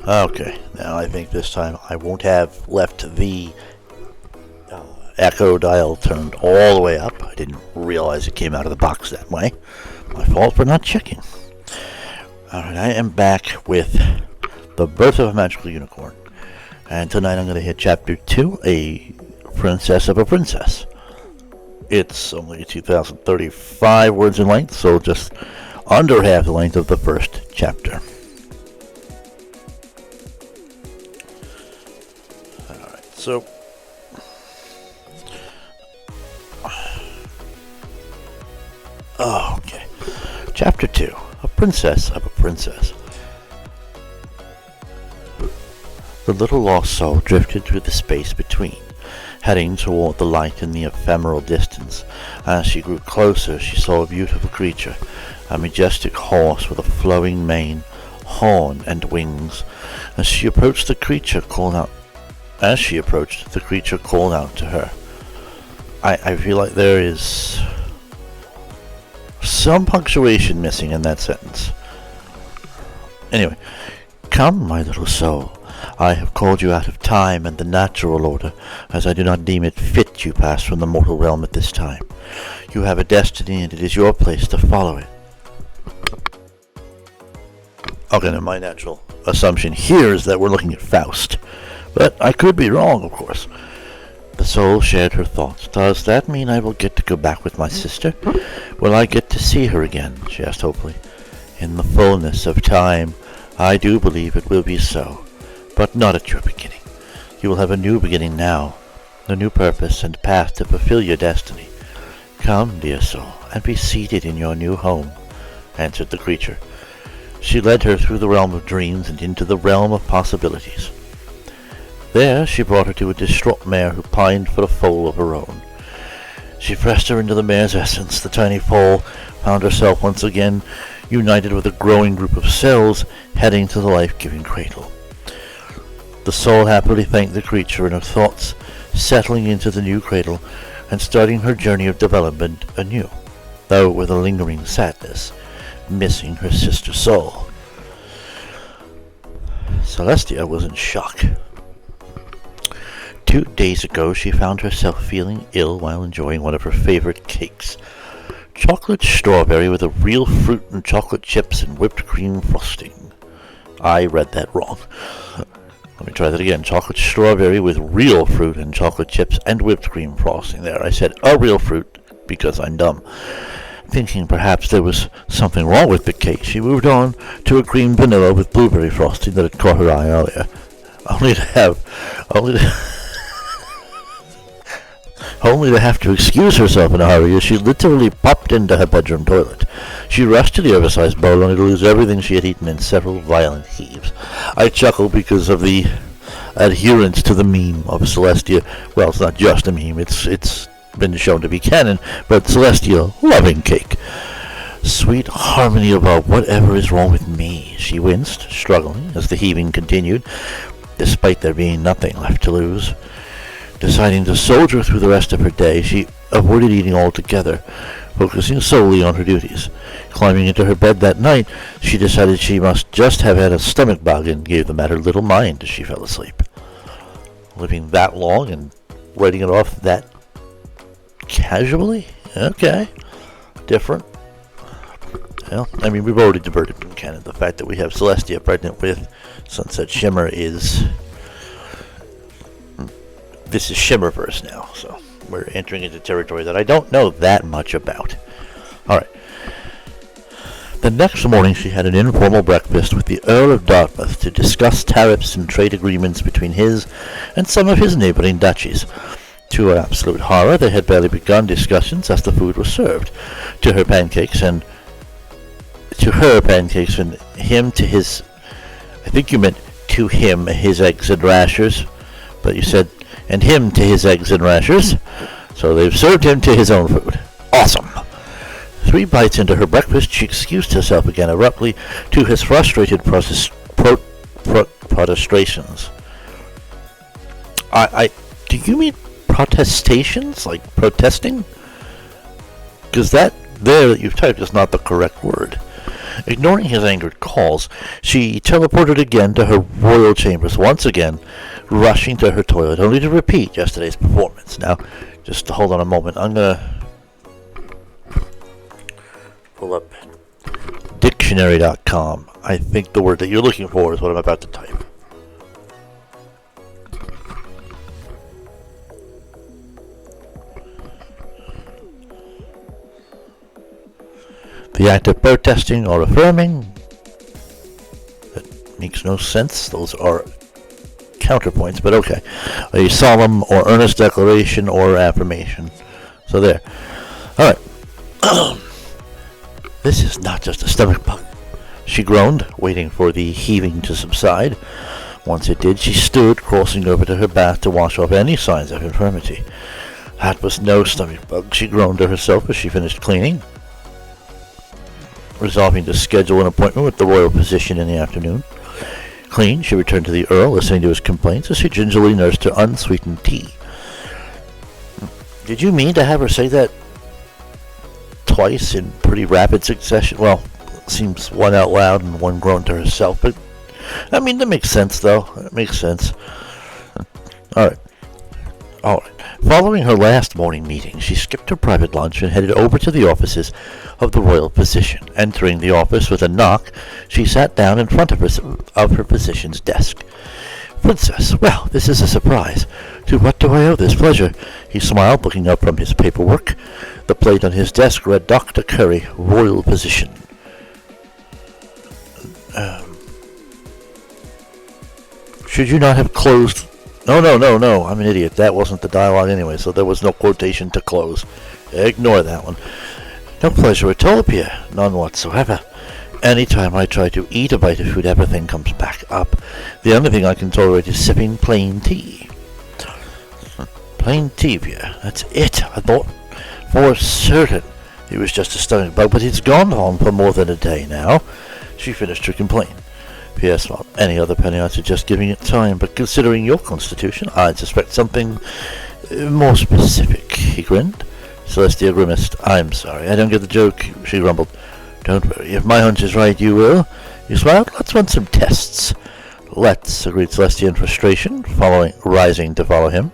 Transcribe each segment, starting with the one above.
Okay, now I think this time I won't have left the echo dial turned all the way up. I didn't realize it came out of the box that way. My fault for not checking. Alright, I am back with The Birth of a Magical Unicorn. And tonight I'm going to hit Chapter 2, A Princess of a Princess. It's only 2,035 words in length, so just under half the length of the first chapter. Alright, so okay. Chapter 2, A Princess of a Princess. The little lost soul drifted through the space between, heading toward the light in the ephemeral distance. As she grew closer, she saw a beautiful creature, a majestic horse with a flowing mane, horn, and wings. As she approached, the creature called out to her. I feel like there is some punctuation missing in that sentence. Anyway, come, my little soul. I have called you out of time and the natural order, as I do not deem it fit you pass from the mortal realm at this time. You have a destiny, and it is your place to follow it. Okay, now my natural assumption here is that we're looking at Faust, but I could be wrong, of course. The soul shared her thoughts. Does that mean I will get to go back with my sister? Will I get to see her again? She asked hopefully. In the fullness of time, I do believe it will be so, but not at your beginning. You will have a new beginning now, a new purpose and path to fulfill your destiny. Come, dear soul, and be seated in your new home, answered the creature. She led her through the realm of dreams and into the realm of possibilities. There she brought her to a distraught mare who pined for a foal of her own. She pressed her into the mare's essence. The tiny foal found herself once again united with a growing group of cells heading to the life-giving cradle. The soul happily thanked the creature, and her thoughts settling into the new cradle and starting her journey of development anew, though with a lingering sadness, missing her sister soul. Celestia was in shock. 2 days ago, she found herself feeling ill while enjoying one of her favorite cakes. Chocolate strawberry with a real fruit and chocolate chips and whipped cream frosting. I read that wrong. Let me try that again. Chocolate strawberry with real fruit and chocolate chips and whipped cream frosting. There, I said a real fruit because I'm dumb. Thinking perhaps there was something wrong with the cake, she moved on to a cream vanilla with blueberry frosting that had caught her eye earlier. Only to have to excuse herself in a hurry as she literally popped into her bedroom toilet. She rushed to the oversized bowl only to lose everything she had eaten in several violent heaves. I chuckled because of the adherence to the meme of Celestia. Well, it's not just a meme, it's been shown to be canon, but Celestia loving cake. Sweet harmony above whatever is wrong with me, she winced, struggling as the heaving continued, despite there being nothing left to lose. Deciding to soldier through the rest of her day, she avoided eating altogether, focusing solely on her duties. Climbing into her bed that night, she decided she must just have had a stomach bug and gave the matter little mind as she fell asleep. Living that long and writing it off that casually? Okay. Different. Well, I mean, we've already diverted from canon. The fact that we have Celestia pregnant with Sunset Shimmer is... This is Shimmerverse now, so we're entering into territory that I don't know that much about. Alright. The next morning she had an informal breakfast with the Earl of Dartmouth to discuss tariffs and trade agreements between his and some of his neighboring duchies. To her absolute horror, they had barely begun discussions as the food was served. To her pancakes and him to his... I think you meant to him his eggs and rashers, but you said and him to his eggs and rashers, so they've served him to his own food. Awesome. 3 bites into her breakfast, she excused herself again abruptly to his frustrated protestations. Do you mean protestations? Like protesting? Because that there that you've typed is not the correct word. Ignoring his angered calls, she teleported again to her royal chambers, once again rushing to her toilet, only to repeat yesterday's performance. Now, just hold on a moment. I'm going to pull up dictionary.com. I think the word that you're looking for is what I'm about to type. The act of protesting or affirming. That makes no sense. Those are counterpoints, but okay. A solemn or earnest declaration or affirmation. So there. Alright. This is not just a stomach bug. She groaned, waiting for the heaving to subside. Once it did, she stood, crossing over to her bath to wash off any signs of infirmity. That was no stomach bug, she groaned to herself as she finished cleaning. Resolving to schedule an appointment with the royal physician in the afternoon. Clean, she returned to the Earl, listening to his complaints as he gingerly nursed her unsweetened tea. Did you mean to have her say that twice in pretty rapid succession? Well, it seems one out loud and one groaned to herself, but I mean, that makes sense, though. It makes sense. Alright. Following her last morning meeting, she skipped her private lunch and headed over to the offices of the royal physician. Entering the office with a knock, she sat down in front of her physician's desk. Princess, well, this is a surprise. To what do I owe this pleasure? He smiled, looking up from his paperwork. The plate on his desk read Dr. Curry, royal physician. Should you not have closed... No, I'm an idiot. That wasn't the dialogue anyway, so there was no quotation to close. Ignore that one. No pleasure at all, Pierre. None whatsoever. Anytime I try to eat a bite of food, everything comes back up. The only thing I can tolerate is sipping plain tea. Plain tea, Pierre. That's it. I thought for certain it was just a stomach bug, but it's gone on for more than a day now. She finished her complaint. Pierre smiled. Any other penny, I'd suggest giving it time, but considering your constitution, I'd suspect something more specific. He grinned. Celestia grimaced. I'm sorry, I don't get the joke, she grumbled. Don't worry, if my hunch is right, you will. You smiled. Let's run some tests. Let's, agreed Celestia in frustration, rising to follow him.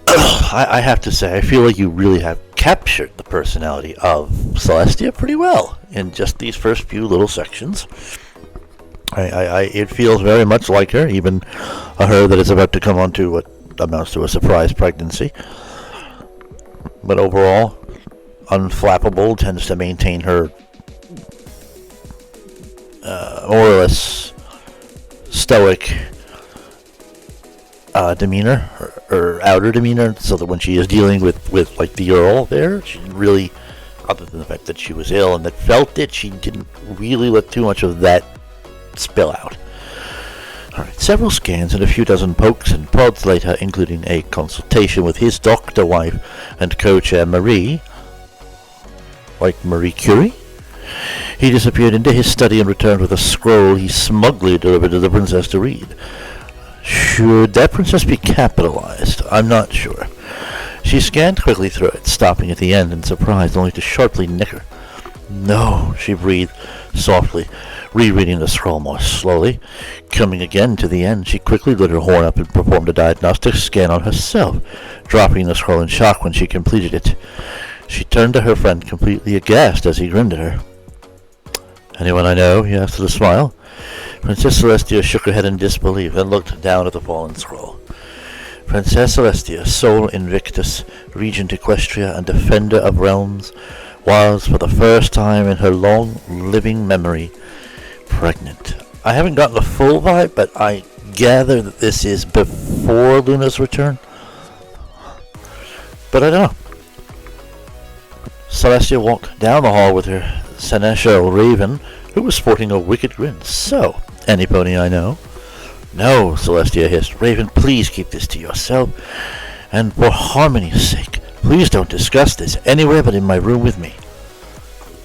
I have to say, I feel like you really have captured the personality of Celestia pretty well in just these first few little sections. It feels very much like her, even a her that is about to come onto what amounts to a surprise pregnancy. But overall, Unflappable tends to maintain her more or less stoic demeanor, or outer demeanor, so that when she is dealing with like the Earl there, she really, other than the fact that she was ill and that felt it, she didn't really let too much of that spill out. Alright, several scans and a few dozen pokes and prods later, including a consultation with his doctor wife and co-chair Marie, like Marie Curie, he disappeared into his study and returned with a scroll he smugly delivered to the princess to read. Should that princess be capitalized? I'm not sure. She scanned quickly through it, stopping at the end in surprise, only to sharply nicker. No, she breathed softly, rereading the scroll more slowly. Coming again to the end, she quickly lit her horn up and performed a diagnostic scan on herself, dropping the scroll in shock when she completed it. She turned to her friend, completely aghast as he grinned at her. Anyone I know? He asked with a smile. Princess Celestia shook her head in disbelief and looked down at the fallen scroll. Princess Celestia, Sol Invictus, Regent Equestria and Defender of Realms, was, for the first time in her long living memory, pregnant. I haven't gotten a full vibe, but I gather that this is before Luna's return. But I don't know. Celestia walked down the hall with her seneschal Raven, who was sporting a wicked grin. So, any pony I know? No, Celestia hissed. Raven, please keep this to yourself. And for harmony's sake, please don't discuss this anywhere but in my room with me.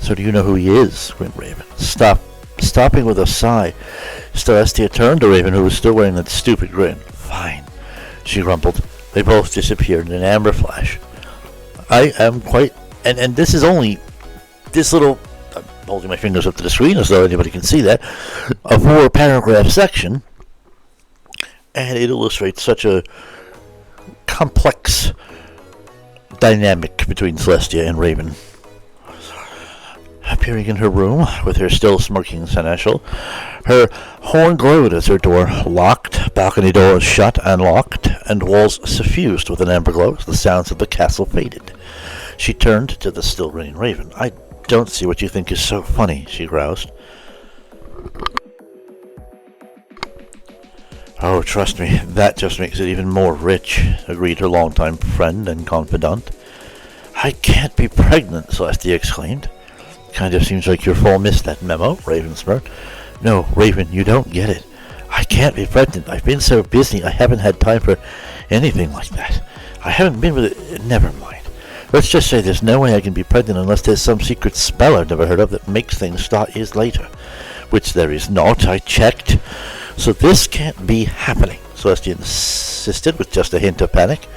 So do you know who he is? Grinned Raven. Stopping with a sigh, Celestia turned to Raven, who was still wearing that stupid grin. Fine, she grumbled. They both disappeared in an amber flash. I am quite... And this is only... This little... holding my fingers up to the screen as though anybody can see that, a 4-paragraph section, and it illustrates such a complex dynamic between Celestia and Raven. Appearing in her room, with her still smirking seneschal, her horn glowed as her door locked, balcony doors shut and locked, and walls suffused with an amber glow as the sounds of the castle faded. She turned to the still grinning Raven. "I don't see what you think is so funny," she groused. "Oh, trust me, that just makes it even more rich," agreed her longtime friend and confidant. "I can't be pregnant," Celestia exclaimed. "Kind of seems like your fool missed that memo," Raven smirked. "No, Raven, you don't get it. I can't be pregnant. I've been so busy I haven't had time for anything like that. I haven't been with it. Never mind. Let's just say there's no way I can be pregnant unless there's some secret spell I've never heard of that makes things start years later. Which there is not. I checked. So this can't be happening," Celestia insisted with just a hint of panic.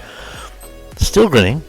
Still grinning,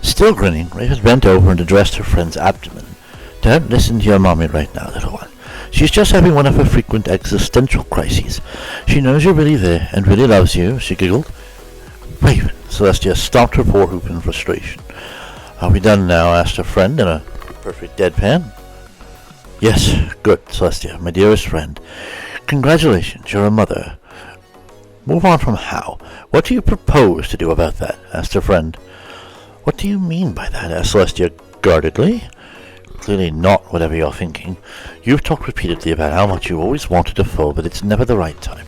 Still grinning, Raven bent over and addressed her friend's abdomen. "Don't listen to your mommy right now, little one. She's just having one of her frequent existential crises. She knows you're really there and really loves you," she giggled. "Raven," Celestia stomped her forehoop in frustration. "Are we done now?" asked her friend in a perfect deadpan. "Yes, good, Celestia, my dearest friend. Congratulations, you're a mother. Move on from how. What do you propose to do about that?" asked her friend. "What do you mean by that?" asked Celestia guardedly. "Clearly not whatever you're thinking. You've talked repeatedly about how much you always wanted a foal, but it's never the right time."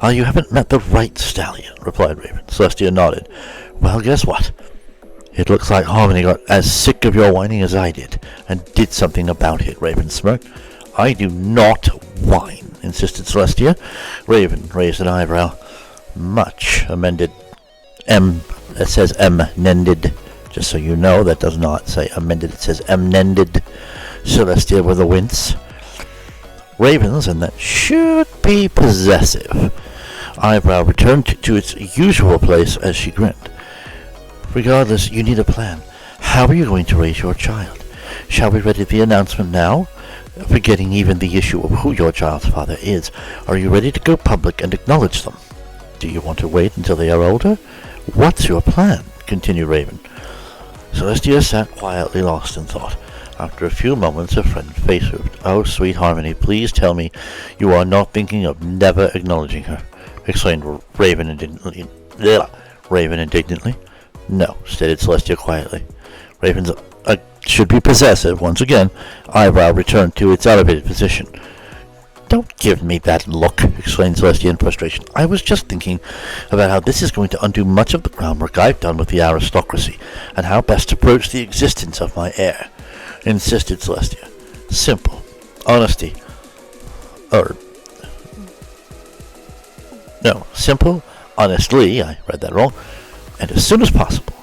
You haven't met the right stallion," replied Raven. Celestia nodded. "Well, guess what? It looks like Harmony got as sick of your whining as I did, and did something about it," Raven smirked. "I do not whine," insisted Celestia. Raven raised an eyebrow. "Much," amended it says amended. Just so you know, that does not say amended, it says amended. Celestia with a wince. Raven's, and that should be possessive eyebrow returned to its usual place as she grinned. "Regardless, you need a plan. How are you going to raise your child? Shall we ready the announcement now? Forgetting even the issue of who your child's father is, are you ready to go public and acknowledge them? Do you want to wait until they are older? What's your plan?" continued Raven. Celestia sat quietly lost in thought. After a few moments, her friend face moved. "Oh, sweet Harmony, please tell me you are not thinking of never acknowledging her," exclaimed Raven indignantly. "No," stated Celestia quietly. Raven's should be possessive once again. Eyebrow returned to its elevated position. "Don't give me that look," exclaimed Celestia in frustration. "I was just thinking about how this is going to undo much of the groundwork I've done with the aristocracy, and how best to approach the existence of my heir," insisted Celestia. "Simple. Honesty. Simple, honestly, I read that wrong, and as soon as possible.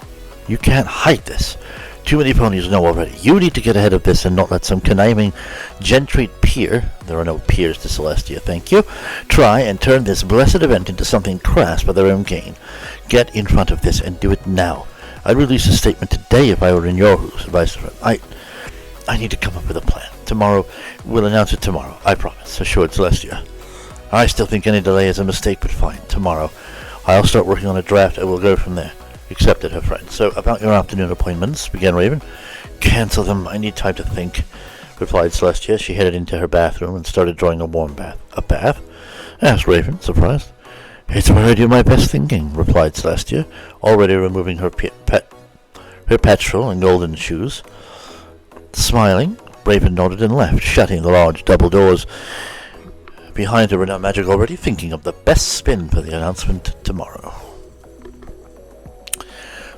You can't hide this. Too many ponies know already. You need to get ahead of this and not let some conniving gentry peer, there are no peers to Celestia, thank you, try and turn this blessed event into something crass for their own gain. Get in front of this and do it now. I'd release a statement today if I were in your shoes," advised the friend. I need to come up with a plan. Tomorrow, we'll announce it tomorrow, I promise, assured Celestia. "I still think any delay is a mistake, but fine. Tomorrow, I'll start working on a draft and we'll go from there." accepted her friend. So, about your afternoon appointments, began Raven. Cancel them. I need time to think, replied Celestia. She headed into her bathroom and started drawing a warm bath. A bath? Asked Raven, surprised. It's where I do my best thinking, replied Celestia, already removing her petrol and golden shoes. Smiling, Raven nodded and left, shutting the large double doors behind her. And Magic already thinking of the best spin for the announcement tomorrow.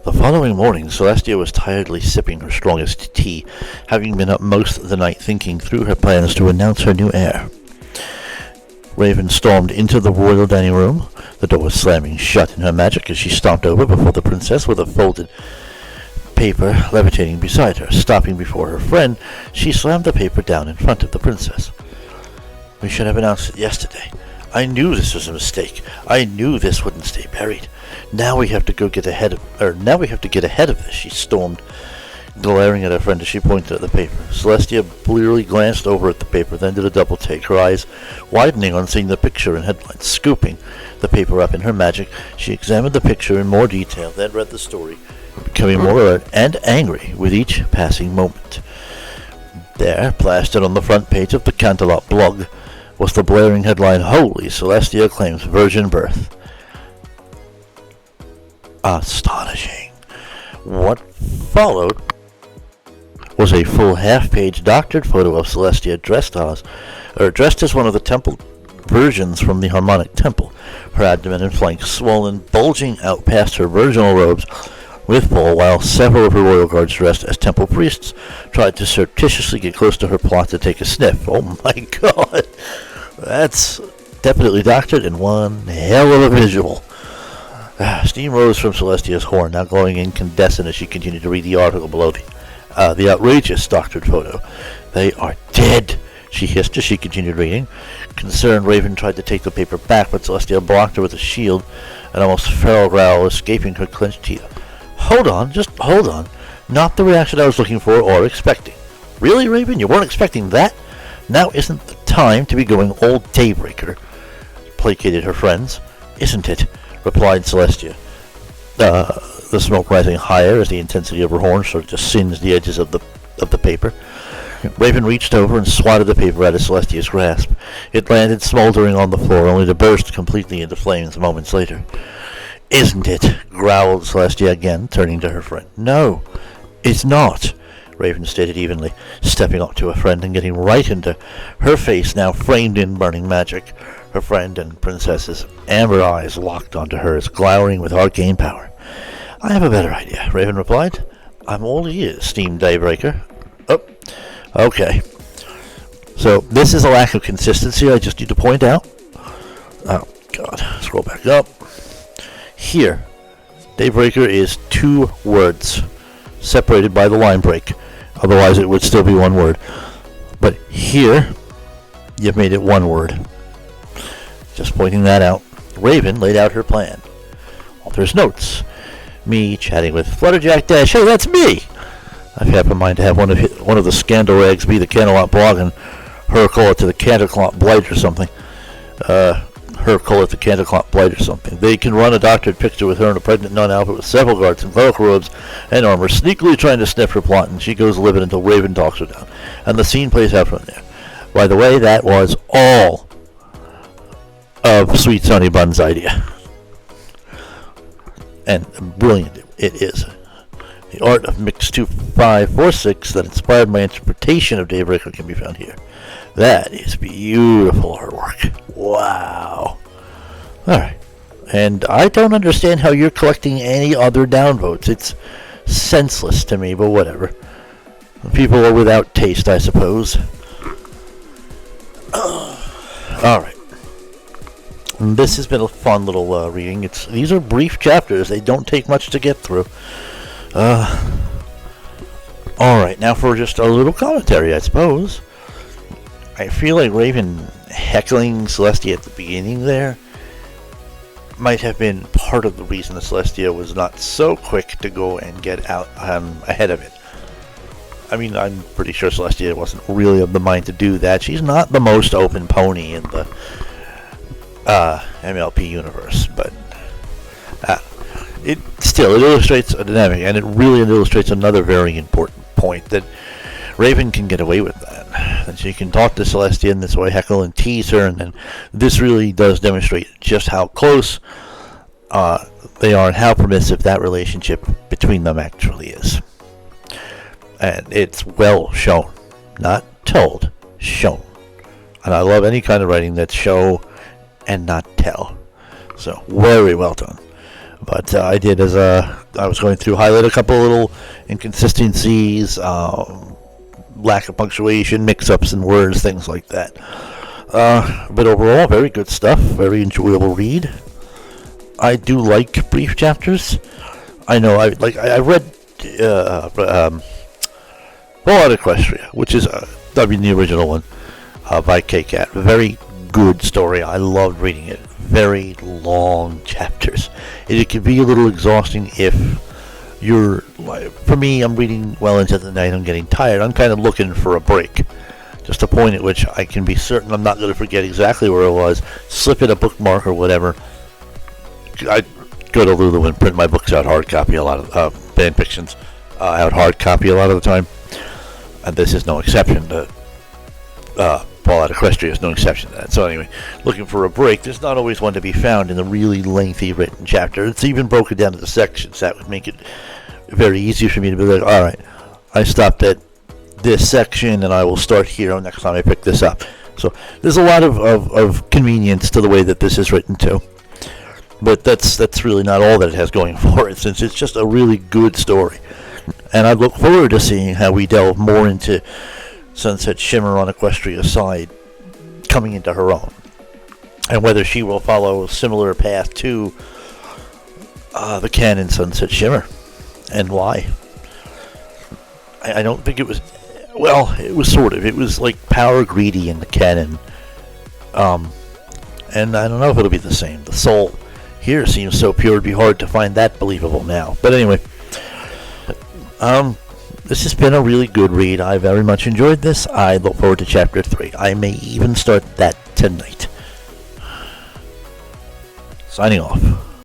The following morning, Celestia was tiredly sipping her strongest tea, having been up most of the night thinking through her plans to announce her new heir. Raven stormed into the royal dining room, the door slamming shut in her magic as she stomped over before the princess with a folded paper levitating beside her. Stopping before her friend, she slammed the paper down in front of the princess. We should have announced it yesterday. I knew this was a mistake. I knew this wouldn't stay buried. Now we have to get ahead of this, she stormed, glaring at her friend as she pointed at the paper. Celestia blearily glanced over at the paper, then did a double take, her eyes widening on seeing the picture and headlines. Scooping the paper up in her magic, she examined the picture in more detail, then read the story, becoming more alert and angry with each passing moment. There, plastered on the front page of the Canterlot blog, was the blaring headline, Holy Celestia Claims Virgin Birth. Astonishing. What followed was a full half-page doctored photo of Celestia dressed as one of the temple virgins from the Harmonic Temple, her abdomen and flanks swollen, bulging out past her virginal robes with wool, while several of her royal guards dressed as temple priests tried to surreptitiously get close to her plot to take a sniff. Oh my god! That's definitely doctored and one hell of a visual. Steam rose from Celestia's horn, now glowing incandescent as she continued to read the article below the outrageous doctored photo. They are dead, she hissed as she continued reading. Concerned, Raven tried to take the paper back, but Celestia blocked her with a shield, an almost feral growl escaping her clenched teeth. Hold on, just hold on. Not the reaction I was looking for or expecting. Really, Raven? You weren't expecting that? Now isn't the time to be going old Daybreaker, placated her friends. Isn't it? Replied Celestia, the smoke rising higher as the intensity of her horn started to singe the edges of the paper. Raven reached over and swatted the paper out of Celestia's grasp. It landed smoldering on the floor, only to burst completely into flames moments later. Isn't it? Growled Celestia again, turning to her friend. No, it's not, Raven stated evenly, stepping up to her friend and getting right into her face, now framed in burning magic. Her friend and princess's amber eyes locked onto hers, glowering with arcane power. I have a better idea, Raven replied. I'm all ears, steamed Daybreaker. Oh, okay. So, this is a lack of consistency I just need to point out. Oh, God. Scroll back up. Here, Daybreaker is 2 words, separated by the line break. Otherwise, it would still be 1 word. But here, you've made it 1 word. Just pointing that out. Raven laid out her plan. Author's notes. Me chatting with Flutterjack Dash. Hey, that's me! I've had in mind to have one of the scandal rags be the Canterlot blog and her call it to the Canterlot Blight or something. Her call it the Canterlot Blight or something. They can run a doctored picture with her and a pregnant nun outfit with several guards in clerical robes and armor, sneakily trying to sniff her plot, and she goes livid until Raven talks her down. And the scene plays out from there. By the way, that was all of Sweet Sonny Bun's idea. And brilliant it is. The art of Mix 2546 that inspired my interpretation of Daybreaker can be found here. That is beautiful artwork. Wow. Alright. And I don't understand how you're collecting any other downvotes. It's senseless to me, but whatever. People are without taste, I suppose. Alright. This has been a fun little reading. These are brief chapters. They don't take much to get through. Alright, now for just a little commentary, I suppose. I feel like Raven heckling Celestia at the beginning there might have been part of the reason that Celestia was not so quick to go and get out ahead of it. I mean, I'm pretty sure Celestia wasn't really of the mind to do that. She's not the most open pony in the MLP universe, but it still, it illustrates a dynamic, and it really illustrates another very important point, that Raven can get away with that. And she can talk to Celestia in this way, heckle and tease her, and then this really does demonstrate just how close they are and how permissive that relationship between them actually is. And it's well shown, not told, shown. And I love any kind of writing that's show and not tell. So, very well done. But I did, as I was going through, highlight a couple little inconsistencies, lack of punctuation, mix-ups in words, things like that. But overall, very good stuff, very enjoyable read. I do like brief chapters. I know, I read Fallout Equestria, which is the original one by K-Cat. Very good story. I loved reading it. Very long chapters. It can be a little exhausting if you're, for me, I'm reading well into the night, I'm getting tired. I'm kind of looking for a break. Just a point at which I can be certain I'm not going to forget exactly where it was, slip in a bookmark or whatever. I go to Lulu and print my books out hard copy a lot of, fan fictions out hard copy a lot of the time. And this is no exception to, Fallout Equestria is no exception to that. So anyway, looking for a break, there's not always one to be found in the really lengthy written chapter. It's even broken down into sections. That would make it very easy for me to be like, all right, I stopped at this section and I will start here next time I pick this up. So there's a lot of convenience to the way that this is written too. But that's really not all that it has going for it, since it's just a really good story. And I look forward to seeing how we delve more into Sunset Shimmer on Equestria's side, coming into her own, and whether she will follow a similar path to the canon Sunset Shimmer, and why. I don't think it was, well, it was sort of, it was like Power Greedy in the canon, and I don't know if it'll be the same. The soul here seems so pure, it'd be hard to find that believable now. But anyway, this has been a really good read. I very much enjoyed this. I look forward to Chapter 3. I may even start that tonight. Signing off.